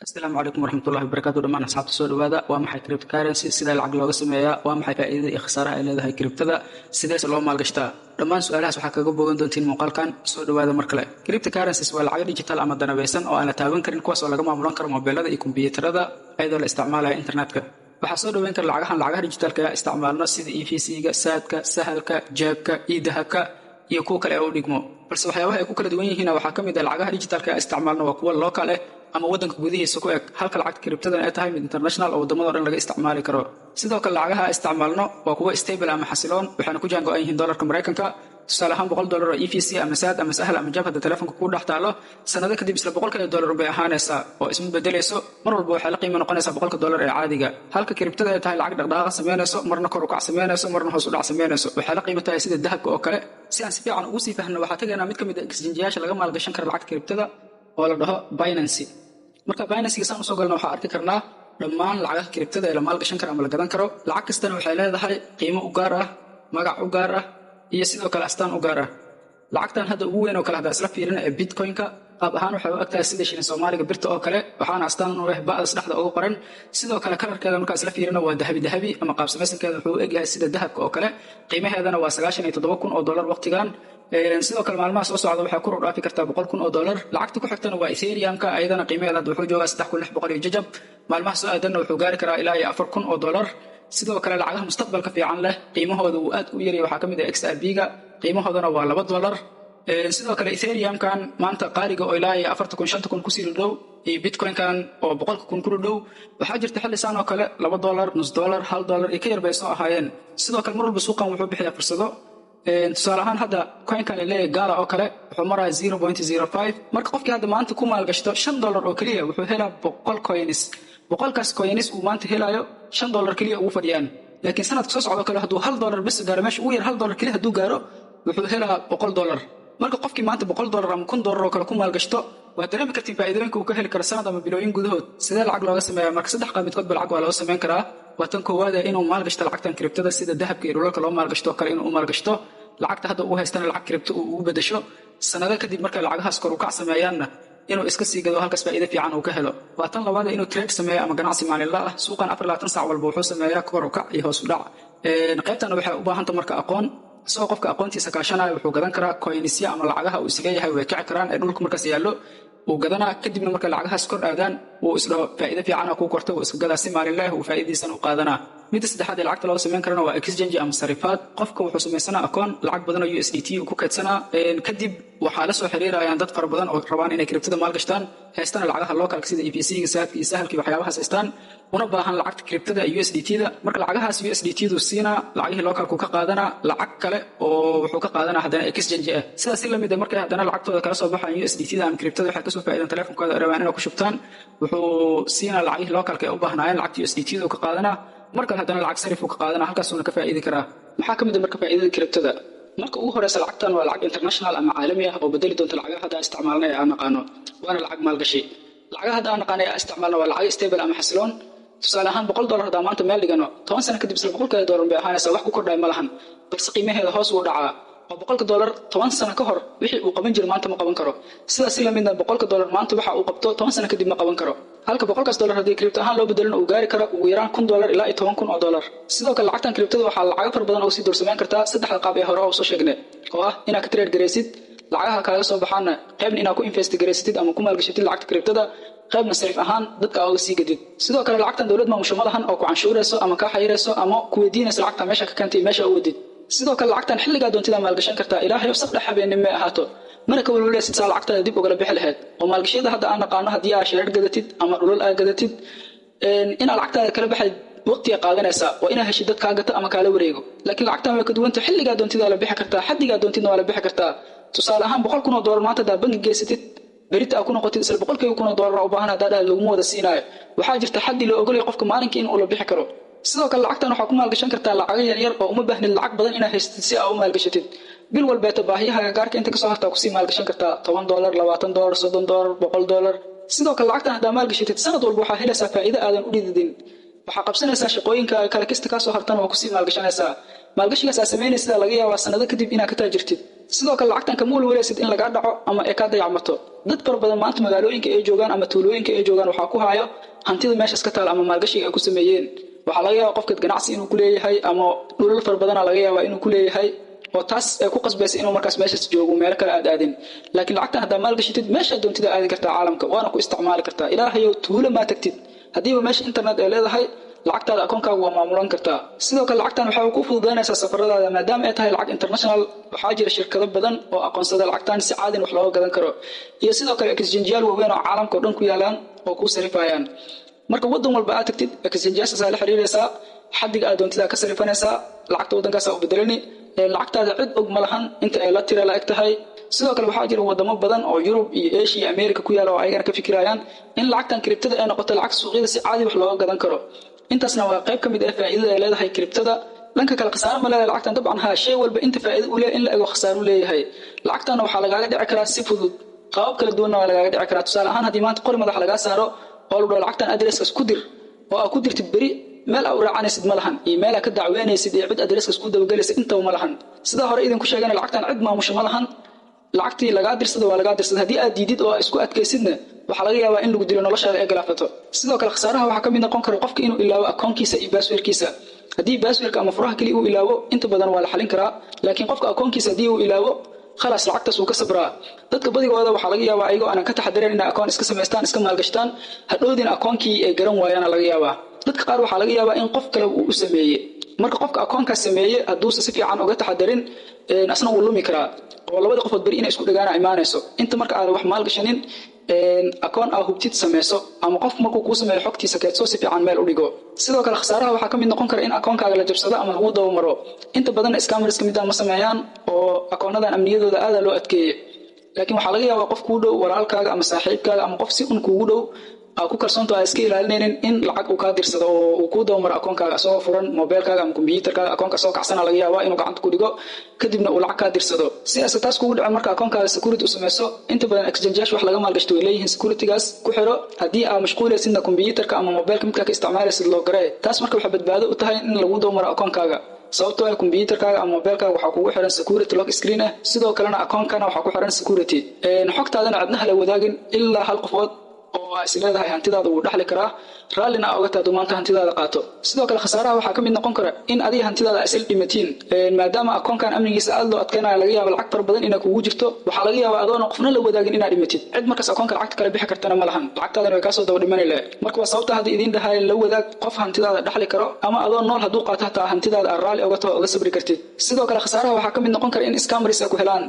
السلام عليكم ورحمة الله وبركاته. دمان أصحاب السؤال وهذا ومحي كريبتو كارنسي سيدا العقل لوga sameeyaa waa maxay faa'iidada iyo khasaaraha ay leedahay kriptada sidaas loo maalgashtaa dhammaan su'aalahaas waxa kaga bogan doontiin muuqaalkan soo dhawaada mar kale. Crypto currencies waa lacag digital ama danabeysan oo aan la taaban karin kuwaas oo laga maamulan karo mobilada iyo kombiyuutarada iyadoo la isticmaalayo internetka. Waxaa soo dhaweyn kara lacagaha digitalka ah isticmaalno sida EVC-ga, saadka, sahalka, jeebka, iyo dahabka iyo kuwa kale oo dhigmo. balse waxyaabaha ay ku kala duwan yihiin waxaa kamid ah lacagaha digitalka ah isticmaalno waa kuwa local ah ama wadanka gudihiisa ku eg halka lacagta kriptada ay tahay mid international oo wadamada dhan laga isticmaali karo. sidoo kale lacagaha isticmaalno waa kuwa stable ama xasiloon waxaana ku jaango ay yihiin dollarka Mareykanka. tusaale ahaan $100 oo EVC ama saad ama sahal ama jabhada telefoonka ku dhax taalo sanado kadib isla $100 bay ahaanaysaa oo isma bedelayso mar walba waxay la qiimo noqonaysaa $100 ee caadiga. halka kriptada ay tahay lacag dhaqdhaqaaq sameynayso marna kor u kac sameynayso marna hoos u dhac sameynayso waxay la qiimo tahay sida dahabka oo kale. si aan si fiican ugu sii faahno waxaa tagaynaa mid kamid ah exchange-yaasha laga maalgashan karo lacagta kriptada oo la dhaho Binance. marka Binance saan soo galno waxaa arki karnaa dhammaan lacagaha kriptada ee la maalgashan karo ama la gadan karo. lacag kastana waxay leedahay qiimo u gaar ah, magac u gaar ah iyo sidoo kale astaan u gaar ah. lacagtan hadda ugu weyn oo kale hadda isla fiirina ee Bitcoin-ka qaab ahaan waxay u egtahay sida shilin Soomaaliga birta oo kale waxaana astaan u leh ba'da saddexda ugu qoran. sidoo kale kalarkeeda marka isla fiirina waa dahabi ama qaab samaysankeeda wuxuu u egyahay sida dahabka oo kale. qiimaheedana waa $97,000 waqtigan. sidoo kale maalmaha soo socda waxay ku dhaafi kartaa $100,000. lacagta ku xigtana waa Ethereum-ka ayadana qiimaheeda wuxuu joogaa $3,600 iyo jajab. maalmaha soo aadanna wuxuu gaari karaa ilaa $4,000. sidoo kale lacagaha mustaqbalka fiican leh qiimahooda uu aad u yar yahay waxaa kamid ah XRP-ga qiimahoodana waa $2. sidoo kale Ethereum-kan maanta qaaliga oo ilaa $40,000 ku sii dhow iyo Bitcoin-kan oo $100,000 ku dhow waxaa jirta xilli saan oo kale $2, $0.5, $1 iyo ka yar bay soo ahaayeen. sidoo kale mar walba suuqan wuxuu bixiyaa fursado. tusaale ahaan hadda coin-kan leeyahay Gala oo kale wuxuu maraa 0.05 marka qofkii hadda maanta ku maalgashto $5 oo kaliya wuxuu helaa 100 coins. 100kaas coins uu maanta helayo $5 kaliya ugu fadhiyaan. laakiin sanadka soo socdo kale hadduu $1 bas gaaro meesha ugu yar $1 kaliya hadduu gaaro wuxuu helaa $100. marka qofkii maanta $100 ama $1,000 oo kale ku maalgashto waa dareemi kartiin faa'iidooyinka uu ka heli karo sanad ama bilooyin gudahood. sidee lacag looga sameeyaa marka saddex qaab midkood lacag waa loo sameyn karaa. waa tan koowaad inuu maalgashto lacagtan kriptada sida dahabka iyo dhulalka loo maalgashto kale inuu maalgashto lacagta hadda uu haystana lacag kripto uu ugu bedesho sanado kadib marka lacagahaas kor u kac sameeyaanna inuu iska sii gado halkaas faa'iido fiican uu ka helo. waa tan labaad inuu trade sameeyo ama ganacsi maalinle ah suuqan 24 saac walba wuxuu sameeyaa kor u kac iyo hoos u dhac. qaybtan waxay u baahan tahay marka aqoon soo qofka aqoontiisa kaashanayo wuxuu gadan karaa coinsya ama lacagaha uu isleeyahay way kici karaan ee dhulka markaas yaallo uu gadanaa kadibna marka lacagahaas kor aadaan uu isdhaho faa'iido fiican ku korto uu iska gadaa si maalinle uu faa'iidadiisan u qaadanaa. midda saddexaad ee lacagta loo sameyn karana waa exchange ama sarifaad. qofka wuxuu samaysanaa akoon lacag badan oo USDT ku kaydsanaa kadib waxaa la soo xiriirayaan dad fara badan oo rabaan inay kriptada maalgashtaan haystana lacagaha localka sida EVC-ga, saadka iyo sahalka iyo waxyaabahaas haystaan una baahan lacagta kriptada USDT-da. marka lacagahaas USDT-du siinaa lacagihii localku ka qaadanaa lacag kale oo wuxuu ka qaadanaa haddana exchange ah. sidaas la mid ah markay haddana lacagtooda kala soo baxaan USDT-da ama kriptada waxay kasoo faa'iidaan telefonkooda rabaan inay ku shubtaan wuxuu siinaa lacagihii localka ee u baahnaayeen lacagta USDT-da ka qaadanaa marka haddana lacag sarif uu ka qaadanaa halkaasuna ka faa'iidi karaa. maxaa kamid ah marka faa'iidada kriptada marka ugu horeysa lacagtan waa lacag international ama caalami ah oo bedeli doonta lacagaha hadda isticmaalnay aan naqaano waana lacag maalgashi. lacagaha hadda aan naqaanay isticmaalna waa lacag stable ama xasiloon. tusaale ahaan $100 hadda maanta meel dhigano 10 sano kadib isla $100 bay ahaanaysaa wax ku kordhay ma lahan balse qiimaheeda hoos u dhacaa. oo $100 10 sano ka hor wixii uu qaban jiray maanta ma qaban karo. sidaas la mid ah $100 maanta waxa uu qabto 10 sano kadib ma qaban karo. halka $100 haddii kripto ahaan loo bedelin uu gaari karo ugu yaraan $1,000 ilaa $10,000. sidoo kale lacagtan kriptada waxaa lacag far badan oo sii dulsameyn kartaa saddexda qaab ee hore oo soo sheegnay oo ah inaad ka trade gareysid lacagaha kaaga soo baxaana qaybna inaad ku invest gareysatid ama ku maalgashatid lacagta kriptada qaybna sarif ahaan dadka uga sii gadid. sidoo kale lacagtan dawlad maamusho malahan oo ku canshuurayso ama ka xayirayso ama ku weydiinayso lacagta meesha ka keentay meesha u wadid. sidoo kale lacagtan xilliga doontida maalgashan kartaa ilaahay saqda habeenimo ahaato mana ka walwaleysid saa lacagtada dib uga bixi lahayd. oo maalgashada hadda aan naqaano haddii aad share gadatid ama dhulal aad gadatid inaad lacagtada kala baxayd waqtiga qaadanaysa waa inaad heshid dad kaa gata ama kaala wareego. laakiin lacagtan way ka duwanta xilliga doontida la bixi kartaa xaddiga doontida waa la bixi kartaa. tusaale ahaan $100,000 maanta daa bangi geysatid berita aad ku noqotid isla $100,000 u baahan hadda lagu wada siinaayo waxaa jirta xaddi loo ogolay qofka maalinkii in uu la bixi karo. sidoo kale lacagtan waxaa ku maalgashan kartaa lacag yar oo uma baahnid lacag badan inaad haystid si aad u maalgashatid. bil walba baahiyaha gaarka inta ka soo hartaa ku sii maalgashan kartaa $10, $20, $30, $100. sidoo kale lacagtan hadda maalgashatid sanad walba waxaa helaysaa faa'iido aadan u dhididin. waxaa qabsanaysaa shaqooyinka kale kasta ka soo hartan waa ku sii maalgashanaysaa. maalgashigaas aad sameynaysaa laga yaabaa sanado kadib inaad ka taajirtid. sidoo kale lacagtan kama walwaleysid in laga dhaco ama ay ka dayacmato dad fara badan maanta magaalooyinka ay joogaan ama tuulooyinka ay joogaan waxa ku hayo hantida meeshaas ka taal ama maalgashiga ay ku sameeyeen waxa laga yaabaa qofka ganacsi inuu ku leeyahay ama dhulal fara badan laga yaabaa inuu ku leeyahay oo taas ay ku qasbaysa inuu markaas meeshaas joogo meel kale aadin laakiin lacagtan hadaa maalgashitid meesha doontida aadi kartaa caalamka waana ku isticmaali kartaa ilaahayow tuulo ma tagtid hadiiba meesha internet ay leedahay lacagtaada akoonkaaga waa maamulan kartaa sidoo kale lacagtan waxay ku fududeynaysaa safaradaada maadaama ay tahay lacag international waxaa jira shirkado badan oo aqoonsada lacagtan si caadi wax looga gadan karo iyo sidoo kale exchange-yaal waaweyn oo caalamka oo dhan ku yaalaan oo ku sarifayaan marka wadan walba aad tagtid exchange-yaashaas la xiriiraysaa xadiga aad doontida ka sarifanaysaa lacagta wadankaas oo bedelani lacagtaada cid og ma lahan inta ay la tira la eg tahay sidoo kale waxaa jira wadamo badan oo Yurub iyo Asia iyo America ku yaala oo ayagana ka fikirayaan in lacagtan kriptada ay noqoto lacag suuqyada si caadi wax looga gadan karo intaasna waa qayb kamid ah faa'iidada ay leedahay kriptada dhanka kale khasaaro ma leedahay lacagtan dabcan ha shay walba inta faa'iido u leeyahay in la ego khasaaro leeyahay lacagtan waxa laga dhici karaa si fudud qaab kala duwan waa laga dhici karaa tusaale ahaan hadii maanta qori madax laga saaro oo loo lacagtan address ku dir oo aad ku dirtid bari meel aad u raacanaysid ma lahan email ka dacweynaysid ee cid address ku dabagelaysa inta ma lahan sida hore idin ku sheegana lacagtan cid maamusho ma lahan lacagtii laga dirsado waa laga dirsado hadii aad diidid oo isku adkaysidna waxa laga yaabaa in lagu dilo noloshaada ay galaafato sidoo kale khasaaraha waxa kamid noqon kara qofka inuu ilaawo akoonkiisa iyo passwordkiisa hadii passwordka ama furaha kaliya uu ilaawo inta badan waa la xalin karaa laakiin qofka akoonkiisa hadii uu ilaawo خلاص lacagtaas uu ka sabraa dadka badigooda waxa laga yaabaa ayagoo aan ka taxadirin in akoon iska sameystaan iska maalgashtaan hadhoodin akoonkii ay garan waayaan laga yaabaa dadka qaar waxa laga yaabaa in qof kale uu sameeyay marka qofka akoonka sameeyay haduu si fiican uga taxadirin asna uu lumi karaa oo labada qofood bari inay isku dhagaan iimaanayso inta marka aad wax maalgashanin akoon aad hubtid sameyso ama qof markuu ku sameeyo xogtiisa kaydso si fiican meel u dhigo sidoo kale khasaaraha waxa kamid noqon kara in akoonkaaga la jabsado ama lagu daba maro inta badan scammers kamid ah ma sameeyaan oo akoonadan amniyadooda aad loo adkeeyay laakiin waxa laga yaabaa qof ku dhow walaalkaaga ama saaxiibkaaga ama qof si un kuugu dhow ku kalsoonto ay iska ilaalinaynin in lacag uu ka dirsado oo uu ku daba maro akoonkaaga soo furan mobilkaaga ama computerkaaga akoonka soo kacsana laga yaabaa inuu gacanta ku dhigo kadibna uu lacag ka dirsado si asataas kugu dhaca marka akoonkaaga security u sameyso inta badan exchange-yaasha wax laga maalgashto way leeyihiin security-gaas ku xiro hadii aad mashquulaysidna computerka ama mobilka midka ka isticmaalaysid loo garay taas marka waxa badbaado u tahay in lagu daba maro akoonkaaga sababtoo ah computerkaaga ama mobilkaaga waxa kugu xiran security lock screen ah sidoo kalena akoonkana waxa ku xiran security xogtaadana cidna la wadaagin ilaa hal qofood oo ay leedahay hantidaada uu dhaxli karaa raalina oga taado maanta hantidaada qaato sidoo kale khasaaraha waxa kamid noqon kara in adiga hantidaada ay dhimaatiin maadaama akoonkan amnigiisa aad loo adkeenayo laga yaabo lacag far badan inay kugu jirto waxa laga yaabaa adoon qofna la wadaagin inaad dhimatid cid markaas akoonka lacag kale bixi kartana ma lahan lacagtaadana way ka soo daba dhimanaysaa marka waa sababta hadii idin dhahay la wadaag qof hantidaada dhaxli karo ama adoon nool haduu qaato taa hantidaada raali oga taado oga sabri kartid sidoo kale khasaaraha waxa kamid noqon kara in scammers ay ku helaan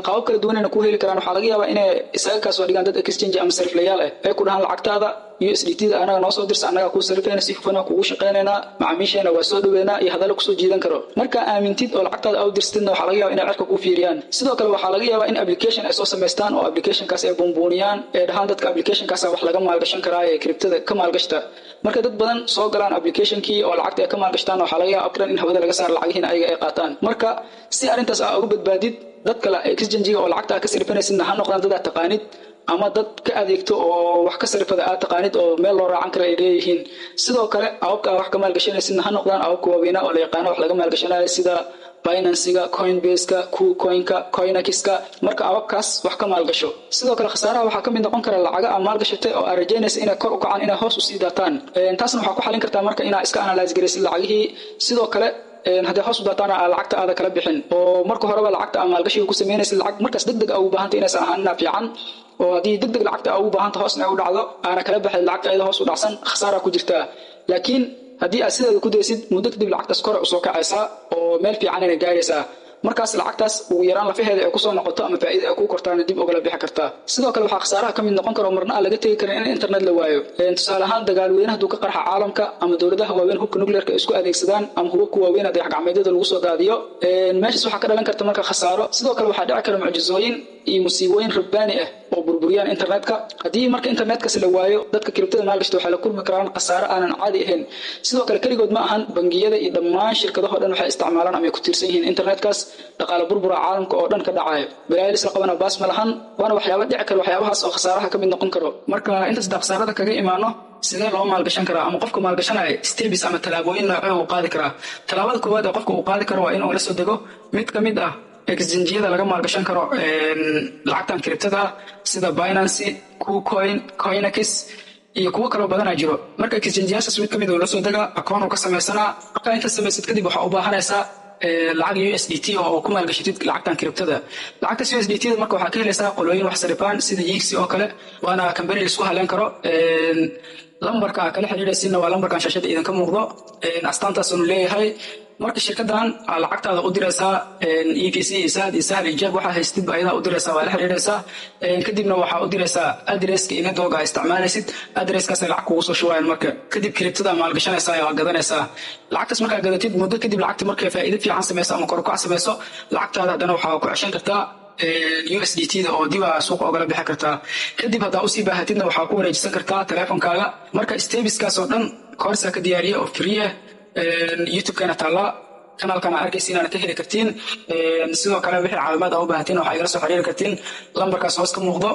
qaab kala duwan inay ku heli karaan waxa laga yaabaa inay isaga ka soo dhigaan dad exchange ama sariflayaal ay ku dhahan lacagtaada USDT anaga noo soo dirsa anaga ku sarifayna si hufan kugu shaqeynayna macaamiisheena waa soo dhaweena iyo hadal ku soo jiidan karo marka aamintid oo lacagtaada aad dirstidna waxa laga yaabaa in cirka ku fiiriyaan sidoo kale waxa laga yaabaa in application ay soo sameystaan oo application-kaas ay bombooniyaan ee dhahan dadka application-kaas wax laga maalgashan karaa ee kriptada ka maalgashta marka dad badan soo galaan application-kii oo lacagta ay ka maalgashtaan waxa laga yaabaa in hawada laga saar lacagihiina ayaga ay qaataan marka si arintaas aad uga badbaadid dad kale exchange-ga oo lacagta ka sarifanaysid ha noqdaan dad taqaanid ama dad ka adeegto oo wax ka sarifada aad taqaanid oo meel loo raacan karo ay leeyihiin sidoo kale awabka wax ka maalgashanaysid ha noqdaan awabka waaweyn oo la yaqaan wax laga maalgashanayo sida Binance-ga, Coinbase-ka, KuCoin-ka, Coinex-ka marka awabkaas wax ka maalgasho sidoo kale khasaaraha waxa kamid noqon kara lacaga aad maalgashatay oo aad rajaynaysid inay kor u kacaan inay hoos u sii daataan taasna waxa ku xalin kartaa marka inaad iska analyze garaysid lacagihii sidoo kale hadii hoos u daataan lacagta aad kala bixin oo marka horeba lacagta aad maalgashiga ku sameynaysid lacag markaas degdeg ah u baahan tahay inaysan ahaan fiican oo hadii degdeg lacagta aad u baahan tahay hoosna u dhacdo aana kala baxay lacagta ayada hoos u dhacsan khasaara ku jirta laakiin hadii aad sideeda ku daysid muddo kadib lacagtaas kor u soo kacaysa oo meel fiican inay gaaraysaa markaas lacagtaas ugu yaraan lafaheeda ay ku soo noqoto ama faa'iido ay ku kortaan dib uga bixi kartaa sidoo kale waxa khasaaraha kamid noqon kara marna laga tagi karin in internet la waayo tusaale ahaan dagaal weyn haduu ka qarxa caalamka ama dawladaha waaweyn hubka nuclear-ka isku adeegsadaan ama hubka waaweyn ee gacmeedyada lagu soo daadiyo meeshaas waxa ka dhalan karta marka khasaaro sidoo kale waxa dhici kara mucjisooyin iyo musiibooyin rabbaani ah oo burburiyaan internetka hadii marka internetkaas la waayo dadka kriptada maalgashada waxa la kulmi karaan khasaaro aanan caadi ahayn sidoo kale kaligood ma ahan bangiyada iyo dhammaan shirkadaha dhan waxay isticmaalaan ama ku tiirsan yihiin internetkaas dhaqaale burbura caalamka oo dhan ka dhacay balaalis la qabana baas ma lahan waana waxyaabo dhici kara waxyaabahaas oo khasaaraha kamid noqon karo marka intaas khasaarada kaga imaano sidee loo maalgashan karaa ama qofka maalgashanaya steps ama talaabooyin nooc ah uu qaadi karaa talaabada koowaad ee qofka uu qaadi karo waa inuu la soo dego mid kamid ah exchange-yada laga maalgashan karo lacagtan kiribtada sida Binance, KuCoin, Coinex iyo kuwo kale oo badan jiro. Marka exchange-yaashaas mid kamid ah la soo daga account oo ka samaysanaa. Marka inta samaysid kadib waxa u baahanaysaa lacag USDT oo ku maalgashatid lacagtan kiribtada. Lacagta USDT marka waxa ka helaysaa qolooyin wax sarifaan sida YXC oo kale waana company isku haleen karo. lambarka kala xiriiraysiina waa lambarkan shaashada idinka muuqdo astaantaas uu leeyahay. marka shirkadan lacagtaada u diraysaa EPC isaad isaal ijaab waxa haystid ayada u diraysaa waa la xiriiraysaa kadibna waxa u diraysaa addresska inadooga isticmaalaysid addresskaas lacag kugu soo shubayaan. marka kadib kiribtada maalgashanaysaa oo gadanaysaa. lacagtaas marka gadatid muddo kadib lacagta markay faa'iido fiican samayso ama kor u kac samayso lacagtaada hadana waxa ku ceshan kartaa USDT da oo dib suuqa uga bixi kartaa. kadib hadaa u sii baahatidna waxa ku wareejisan kartaa teleefankaaga. marka steps-kaas oo dhan course ka diyaariyo oo free ah YouTube-kana taala kanaalkana arkaysiin inaad ka heli kartiin. sidoo kale wixii caawimaad u baahatiin waxa igala soo xiriiri kartiin lambarkaas hoos ka muuqdo.